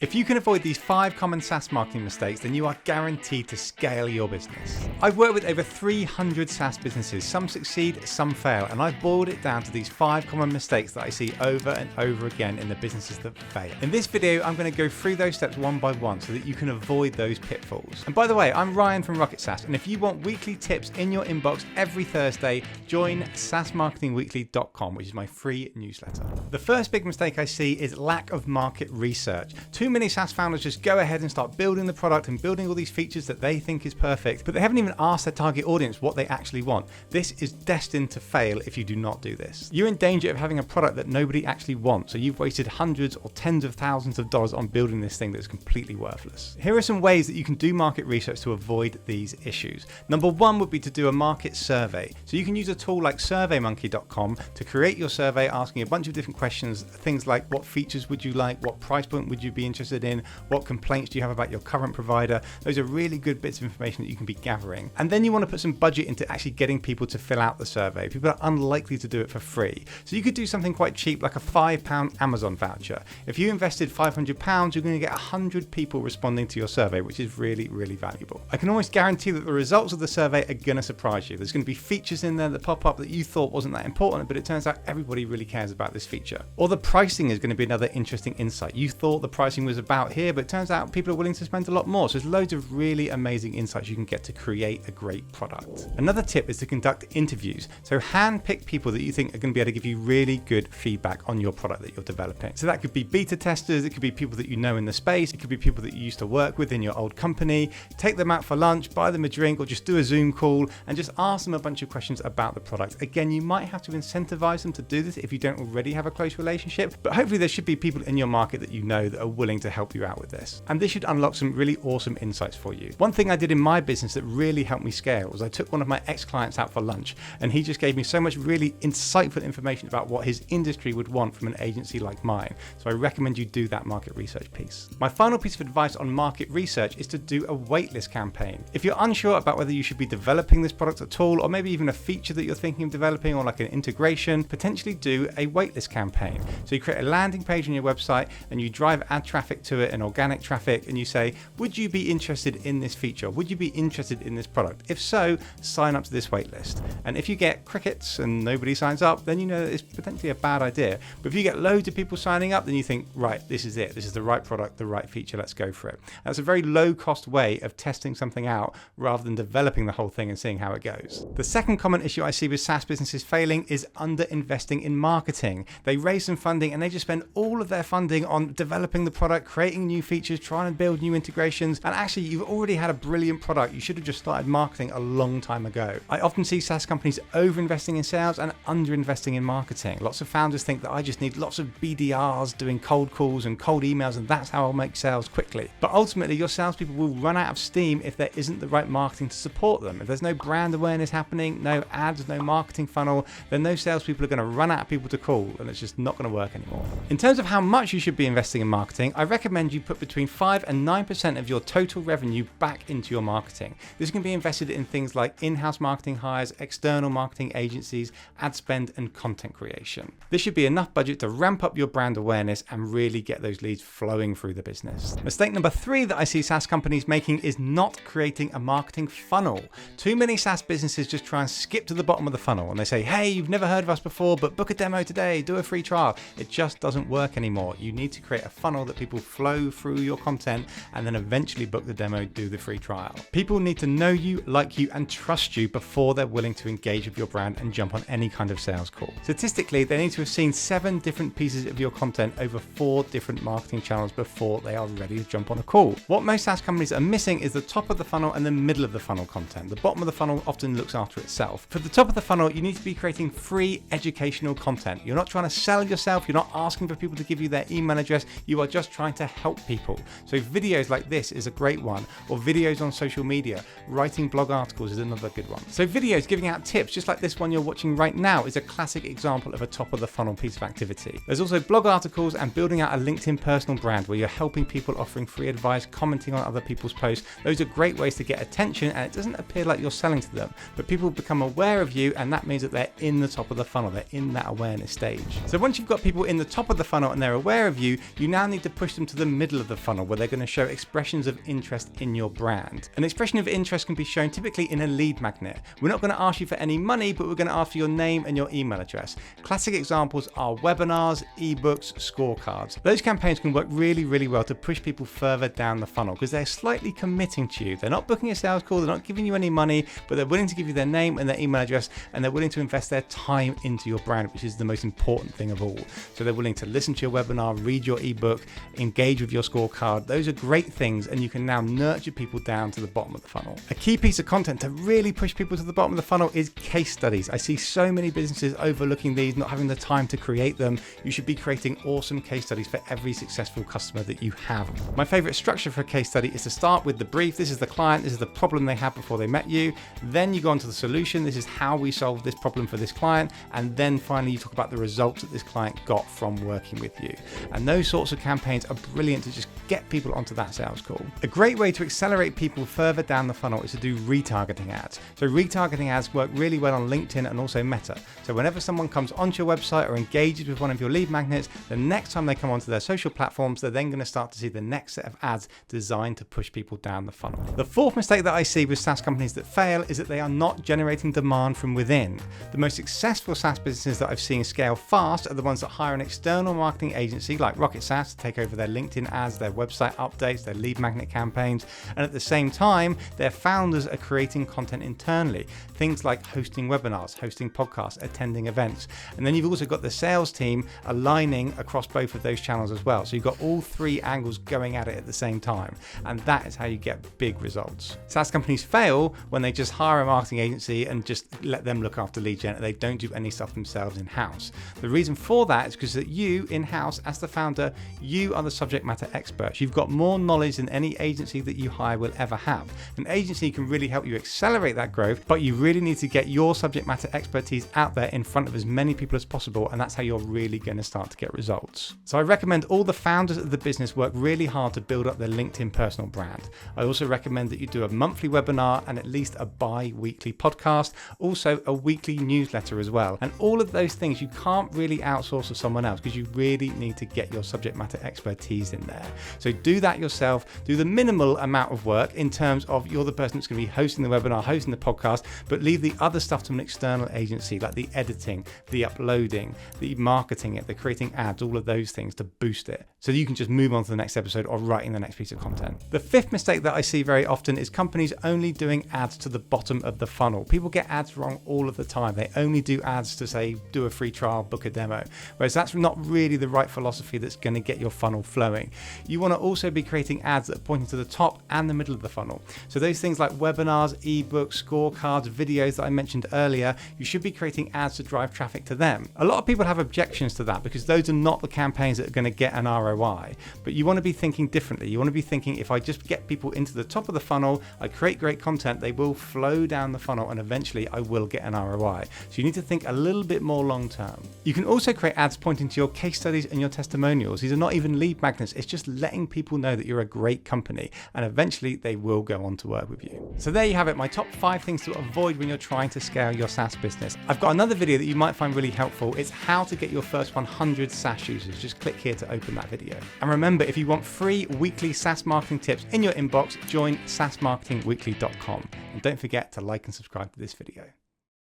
If you can avoid these 5 common SaaS marketing mistakes, then you are guaranteed to scale your business. I've worked with over 300 SaaS businesses. Some succeed, some fail, and I've boiled it down to these 5 common mistakes that I see over and over again in the businesses that fail. In this video, I'm going to go through those steps one by one so that you can avoid those pitfalls. And by the way, I'm Ryan from Rocket SaaS, and if you want weekly tips in your inbox every Thursday, join saasmarketingweekly.com, which is my free newsletter. The first big mistake I see is lack of market research. Too many SaaS founders just go ahead and start building the product and building all these features that they think is perfect, but they haven't even asked their target audience what they actually want. This is destined to fail if you do not do this. You're in danger of having a product that nobody actually wants, so you've wasted hundreds or tens of thousands of dollars on building this thing that's completely worthless. Here are some ways that you can do market research to avoid these issues. Number 1 would be to do a market survey. So you can use a tool like surveymonkey.com to create your survey, asking a bunch of different questions, things like what features would you like, what price point would you be interested in, what complaints do you have about your current provider. Those are really good bits of information that you can be gathering. And then you want to put some budget into actually getting people to fill out the survey. People are unlikely to do it for free. So you could do something quite cheap like a £5 Amazon voucher. If you invested £500, you're going to get 100 people responding to your survey, which is really, really valuable. I can almost guarantee that the results of the survey are going to surprise you. There's going to be features in there that pop up that you thought wasn't that important, but it turns out everybody really cares about this feature. Or the pricing is going to be another interesting insight. You thought the pricing was about here, but it turns out people are willing to spend a lot more. So there's loads of really amazing insights you can get to create a great product. Another tip is to conduct interviews. So hand-pick people that you think are going to be able to give you really good feedback on your product that you're developing. So that could be beta testers, it could be people that you know in the space, it could be people that you used to work with in your old company. Take them out for lunch, buy them a drink, or just do a Zoom call and just ask them a bunch of questions about the product. Again, you might have to incentivize them to do this if you don't already have a close relationship, but hopefully there should be people in your market that you know that are willing to help you out with this. And this should unlock some really awesome insights for you. One thing I did in my business that really helped me scale was I took one of my ex-clients out for lunch, and he just gave me so much really insightful information about what his industry would want from an agency like mine. So I recommend you do that market research piece. My final piece of advice on market research is to do a waitlist campaign. If you're unsure about whether you should be developing this product at all, or maybe even a feature that you're thinking of developing, or like an integration, potentially do a waitlist campaign. So you create a landing page on your website and you drive ad traffic to it and organic traffic, and you say, would you be interested in this feature? Would you be interested in this product? If so, sign up to this waitlist. And if you get crickets and nobody signs up, then you know that it's potentially a bad idea. But if you get loads of people signing up, then you think, right, this is it. This is the right product, the right feature. Let's go for it. That's a very low cost way of testing something out rather than developing the whole thing and seeing how it goes. The second common issue I see with SaaS businesses failing is under-investing in marketing. They raise some funding and they just spend all of their funding on developing the product, creating new features, trying to build new integrations. And actually, you've already had a brilliant product. You should have just started marketing a long time ago. I often see SaaS companies over-investing in sales and under-investing in marketing. Lots of founders think that I just need lots of BDRs doing cold calls and cold emails, and that's how I'll make sales quickly. But ultimately, your salespeople will run out of steam if there isn't the right marketing to support them. If there's no brand awareness happening, no ads, no marketing funnel, then those salespeople are going to run out of people to call, and it's just not going to work anymore. In terms of how much you should be investing in marketing, I recommend you put between 5 and 9% of your total revenue back into your marketing. This can be invested in things like in-house marketing hires, external marketing agencies, ad spend, and content creation. This should be enough budget to ramp up your brand awareness and really get those leads flowing through the business. Mistake number 3 that I see SaaS companies making is not creating a marketing funnel. Too many SaaS businesses just try and skip to the bottom of the funnel and they say, hey, you've never heard of us before, but book a demo today, do a free trial. It just doesn't work anymore. You need to create a funnel that people flow through your content and then eventually book the demo, do the free trial. People need to know you, like you, and trust you before they're willing to engage with your brand and jump on any kind of sales call. Statistically, they need to have seen 7 different pieces of your content over 4 different marketing channels before they are ready to jump on a call. What most SaaS companies are missing is the top of the funnel and the middle of the funnel content. The bottom of the funnel often looks after itself. For the top of the funnel, you need to be creating free educational content. You're not trying to sell yourself. You're not asking for people to give you their email address. You are just trying to help people. So videos like this is a great one, or videos on social media. Writing blog articles is another good one. So videos giving out tips, just like this one you're watching right now, is a classic example of a top of the funnel piece of activity. There's also blog articles and building out a LinkedIn personal brand where you're helping people, offering free advice, commenting on other people's posts. Those are great ways to get attention, and it doesn't appear like you're selling to them, but people become aware of you, and that means that they're in the top of the funnel. They're in that awareness stage. So once you've got people in the top of the funnel and they're aware of you, you now need to push push them to the middle of the funnel where they're going to show expressions of interest in your brand. An expression of interest can be shown typically in a lead magnet. We're not going to ask you for any money, but we're going to ask for your name and your email address. Classic examples are webinars, ebooks, scorecards. Those campaigns can work really, really well to push people further down the funnel because they're slightly committing to you. They're not booking a sales call, they're not giving you any money, but they're willing to give you their name and their email address, and they're willing to invest their time into your brand, which is the most important thing of all. So they're willing to listen to your webinar, read your ebook, engage with your scorecard. Those are great things, and you can now nurture people down to the bottom of the funnel. A key piece of content to really push people to the bottom of the funnel is case studies. I see so many businesses overlooking these, not having the time to create them. You should be creating awesome case studies for every successful customer that you have. My favorite structure for a case study is to start with the brief. This is the client, this is the problem they had before they met you. Then you go on to the solution. This is how we solved this problem for this client. And then finally you talk about the results that this client got from working with you. And those sorts of campaigns are brilliant to just get people onto that sales call. A great way to accelerate people further down the funnel is to do retargeting ads. So retargeting ads work really well on LinkedIn and also Meta. So whenever someone comes onto your website or engages with one of your lead magnets, the next time they come onto their social platforms, they're then going to start to see the next set of ads designed to push people down the funnel. The fourth mistake that I see with SaaS companies that fail is that they are not generating demand from within. The most successful SaaS businesses that I've seen scale fast are the ones that hire an external marketing agency like Rocket SaaS to take over their LinkedIn ads, their website updates, their lead magnet campaigns, and at the same time, their founders are creating content internally. Things like hosting webinars, hosting podcasts, attending events. And then you've also got the sales team aligning across both of those channels as well. So you've got all three angles going at it at the same time. And that is how you get big results. SaaS companies fail when they just hire a marketing agency and just let them look after lead gen. They don't do any stuff themselves in-house. The reason for that is because that you in-house as the founder, you are the subject matter experts. You've got more knowledge than any agency that you hire will ever have. An agency can really help you accelerate that growth, but you really need to get your subject matter expertise out there in front of as many people as possible, and that's how you're really going to start to get results. So I recommend all the founders of the business work really hard to build up their LinkedIn personal brand. I also recommend that you do a monthly webinar and at least a bi-weekly podcast, also a weekly newsletter as well. And all of those things you can't really outsource to someone else because you really need to get your subject matter expertise in there. So do that yourself, do the minimal amount of work in terms of you're the person that's going to be hosting the webinar, hosting the podcast, but leave the other stuff to an external agency like the editing, the uploading, the marketing it, the creating ads, all of those things to boost it so that you can just move on to the next episode or writing the next piece of content. The fifth mistake that I see very often is companies only doing ads to the bottom of the funnel. People get ads wrong all of the time. They only do ads to say, do a free trial, book a demo, whereas that's not really the right philosophy that's going to get your funnel flowing. You want to also be creating ads that are pointing to the top and the middle of the funnel. So those things like webinars, ebooks, scorecards, videos that I mentioned earlier, you should be creating ads to drive traffic to them. A lot of people have objections to that because those are not the campaigns that are going to get an ROI, but you want to be thinking differently. You want to be thinking, if I just get people into the top of the funnel, I create great content, they will flow down the funnel and eventually I will get an ROI. So you need to think a little bit more long term. You can also create ads pointing to your case studies and your testimonials. These are not even lead magnets. It's just letting people know that you're a great company and eventually they will go on to work with you. So there you have it, my top 5 things to avoid when you're trying to scale your SaaS business. I've got another video that you might find really helpful. It's how to get your first 100 SaaS users. Just click here to open that video. And remember, if you want free weekly SaaS marketing tips in your inbox, join saasmarketingweekly.com. And don't forget to like and subscribe to this video.